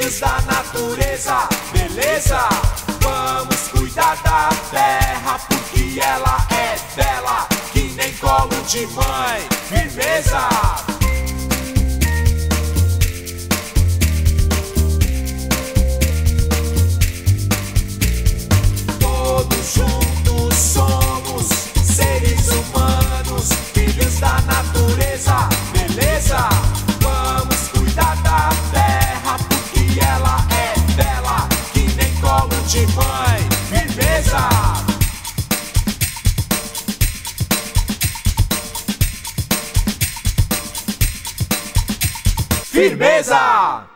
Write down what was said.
filhos da natureza, beleza? Vamos cuidar da terra, porque ela é bela, que nem colo de mãe, firmeza! Todos juntos somos seres humanos, filhos da natureza, beleza? Vamos cuidar da terra, porque ela é bela, que nem colo de mãe, firmeza! Firmeza!